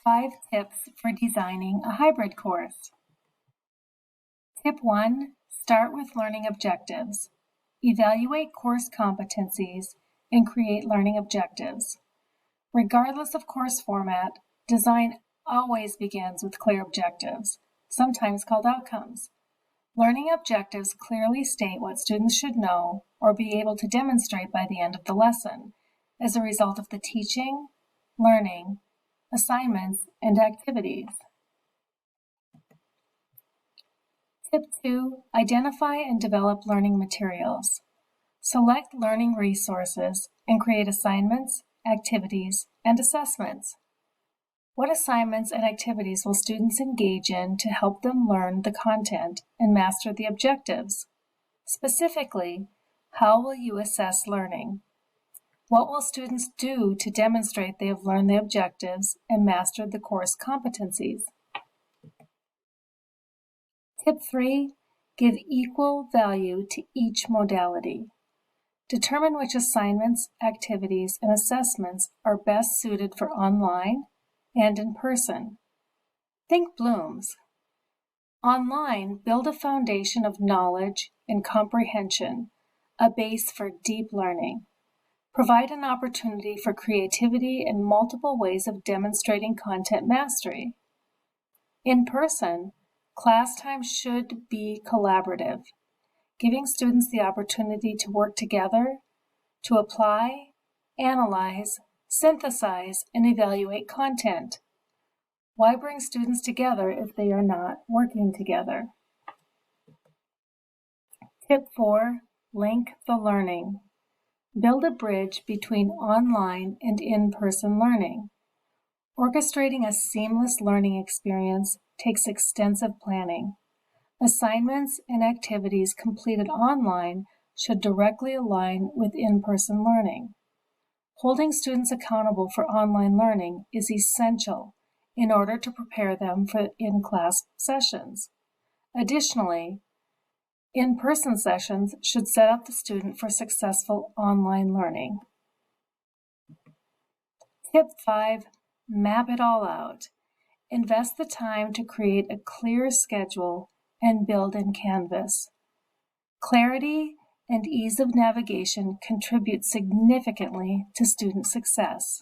5 tips for designing a hybrid course. Tip 1, start with learning objectives. Evaluate course competencies and create learning objectives. Regardless of course format, design always begins with clear objectives, sometimes called outcomes. Learning objectives clearly state what students should know or be able to demonstrate by the end of the lesson as a result of the teaching, learning, assignments, and activities. Tip 2, identify and develop learning materials. Select learning resources and create assignments, activities, and assessments. What assignments and activities will students engage in to help them learn the content and master the objectives? Specifically, how will you assess learning? What will students do to demonstrate they have learned the objectives and mastered the course competencies? Tip 3, give equal value to each modality. Determine which assignments, activities, and assessments are best suited for online and in person. Think blooms. Online, build a foundation of knowledge and comprehension, a base for deep learning. Provide an opportunity for creativity and multiple ways of demonstrating content mastery. In person, class time should be collaborative, giving students the opportunity to work together, to apply, analyze, synthesize, and evaluate content. Why bring students together if they are not working together? Tip 4, link the learning. Build a bridge between online and in-person learning. Orchestrating a seamless learning experience takes extensive planning. Assignments and activities completed online should directly align with in-person learning. Holding students accountable for online learning is essential in order to prepare them for in-class sessions. Additionally, in-person sessions should set up the student for successful online learning. Tip 5, map it all out. Invest the time to create a clear schedule and build in Canvas. Clarity and ease of navigation contribute significantly to student success.